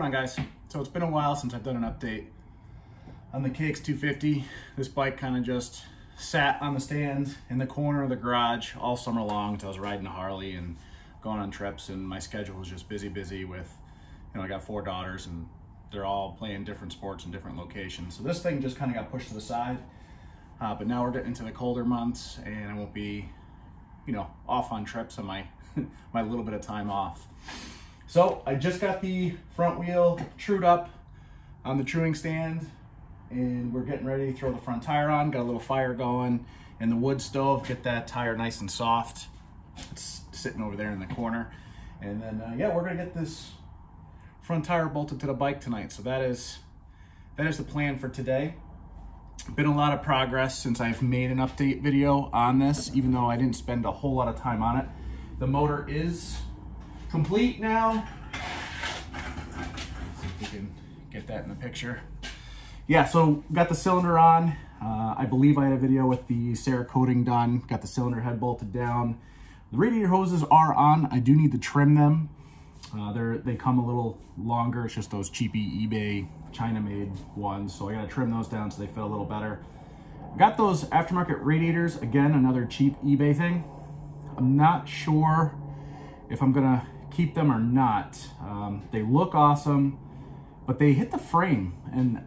on, guys? So it's been a while since I've done an update on the KX250. This bike kind of just sat on the stand in the corner of the garage all summer long until I was riding a Harley and going on trips, and my schedule was just busy with, you know, I got 4 daughters and they're all playing different sports in different locations. So this thing just kind of got pushed to the side. But now we're getting into the colder months and I won't be, you know, off on trips on my my little bit of time off. So I just got the front wheel trued up on the truing stand and we're getting ready to throw the front tire on. Got a little fire going in the wood stove, get that tire nice and soft. It's sitting over there in the corner. And then, yeah, we're gonna get this front tire bolted to the bike tonight. So that is the plan for today. Been a lot of progress since I've made an update video on this, even though I didn't spend a whole lot of time on it. The motor is complete now. Let's see if we can get that in the picture. Yeah, so got the cylinder on. I believe I had a video with the Cerakoting done. Got the cylinder head bolted down. The radiator hoses are on. I do need to trim them. They come a little longer. It's just those cheapy eBay China-made ones, so I gotta trim those down so they fit a little better. Got those aftermarket radiators, again, another cheap eBay thing. I'm not sure if I'm gonna keep them or not. They look awesome, but they hit the frame, and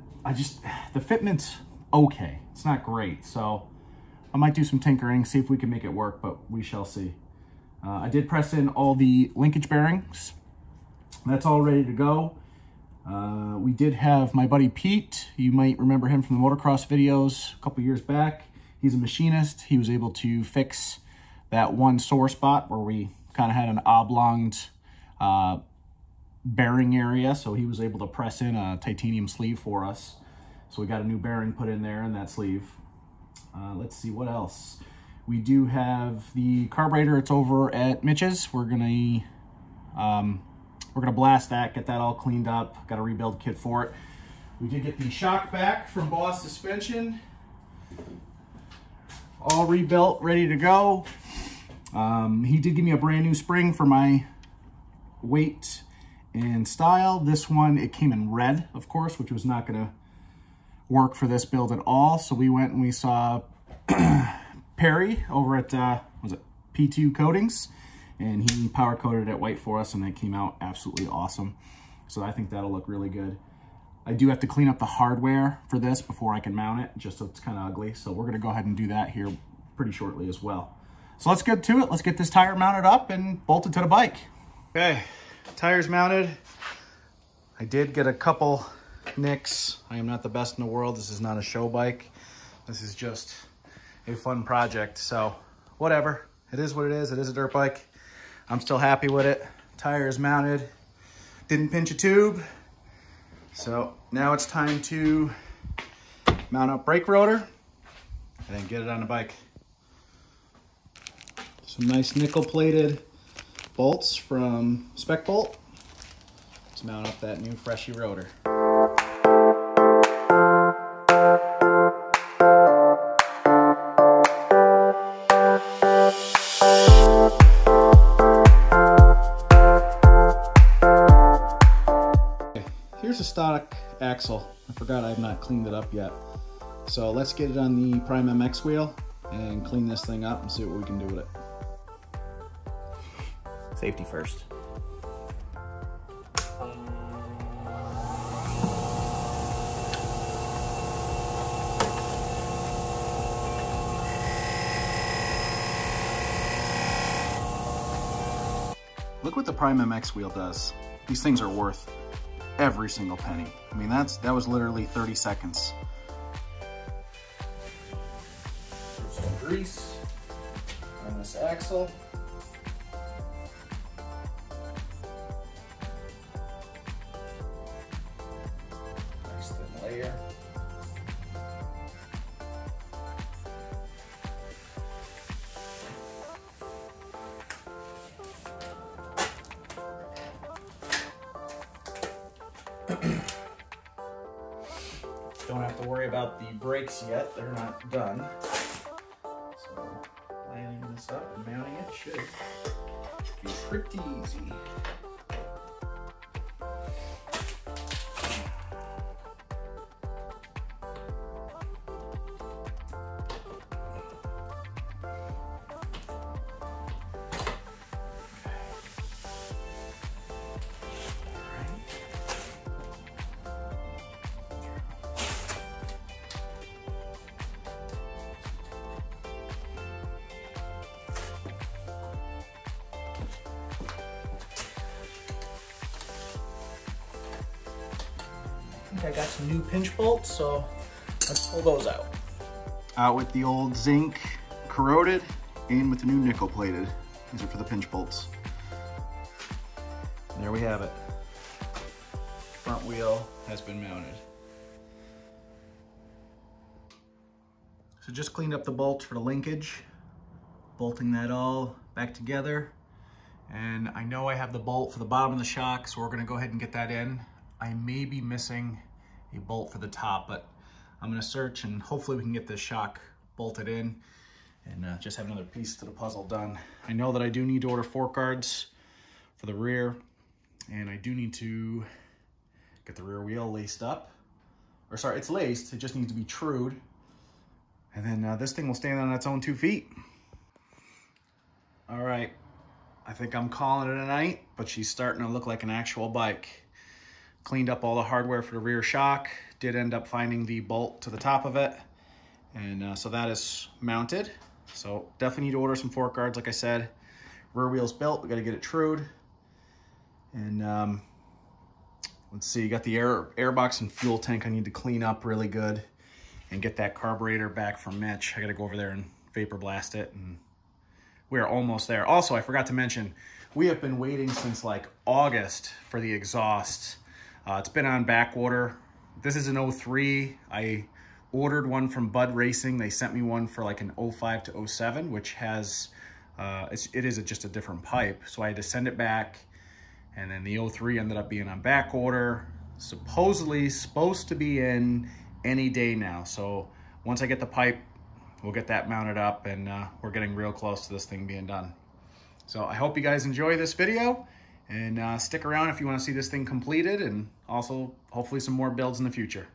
the fitment's okay. It's not great, so I might do some tinkering, see if we can make it work, but we shall see. I did press in all the linkage bearings. That's all ready to go. We did have my buddy Pete. You might remember him from the motocross videos a couple years back. He's a machinist. He was able to fix that one sore spot where we kind of had an oblong bearing area. So he was able to press in a titanium sleeve for us. So we got a new bearing put in there in that sleeve. Let's see what else. We do have the carburetor. It's over at Mitch's. We're gonna blast that, get that all cleaned up. Got a rebuild kit for it. We did get the shock back from Boss Suspension. All rebuilt, ready to go. He did give me a brand new spring for my weight and style. This one, it came in red, of course, which was not gonna work for this build at all. So we went and we saw Perry over at, was it P2 Coatings? And he powder coated it white for us and it came out absolutely awesome. So I think that'll look really good. I do have to clean up the hardware for this before I can mount it, just so it's kind of ugly. So we're gonna go ahead and do that here pretty shortly as well. So let's get to it. Let's get this tire mounted up and bolted to the bike. Okay, tire's mounted. I did get a couple nicks. I am not the best in the world. This is not a show bike. This is just a fun project. So whatever, it is what it is. It is a dirt bike. I'm still happy with it. Tire is mounted. Didn't pinch a tube. So now it's time to mount up brake rotor and then get it on the bike. Some nice nickel plated bolts from Spec Bolt to mount up that new Freshie rotor. Here's a stock axle. I forgot I have not cleaned it up yet. So let's get it on the Prime MX wheel and clean this thing up and see what we can do with it. Safety first. Look what the Prime MX wheel does. These things are worth every single penny. I mean, that was literally 30 seconds. Some grease on this axle. Nice thin layer. Don't have to worry about the brakes yet, they're not done. So lining this up and mounting it should be pretty easy. think I got some new pinch bolts, so let's pull those out. Out with the old zinc corroded, in with the new nickel plated. These are for the pinch bolts. And there we have it. Front wheel has been mounted. So just cleaned up the bolts for the linkage, bolting that all back together. And I know I have the bolt for the bottom of the shock, so we're gonna go ahead and get that in. I may be missing a bolt for the top, but I'm gonna search and hopefully we can get this shock bolted in and just have another piece to the puzzle done. I know that I do need to order fork guards for the rear, and I do need to get the rear wheel laced up. Or sorry, it's laced, it just needs to be trued. And then this thing will stand on its own 2 feet. All right, I think I'm calling it a night, but she's starting to look like an actual bike. Cleaned up all the hardware for the rear shock, did end up finding the bolt to the top of it. And so that is mounted. So definitely need to order some fork guards, like I said. Rear wheel's built, we gotta get it trued. And let's see, you got the air box and fuel tank I need to clean up really good and get that carburetor back from Mitch. I gotta go over there and vapor blast it, and we're almost there. Also, I forgot to mention, we have been waiting since like August for the exhaust. It's been on back order. This is an 03. I ordered one from Bud Racing. They sent me one for like an 05 to 07, which has, it is just a different pipe. So I had to send it back. And then the 03 ended up being on back order. Supposedly supposed to be in any day now. So once I get the pipe, we'll get that mounted up, and we're getting real close to this thing being done. So I hope you guys enjoy this video, and stick around if you want to see this thing completed, and also hopefully some more builds in the future.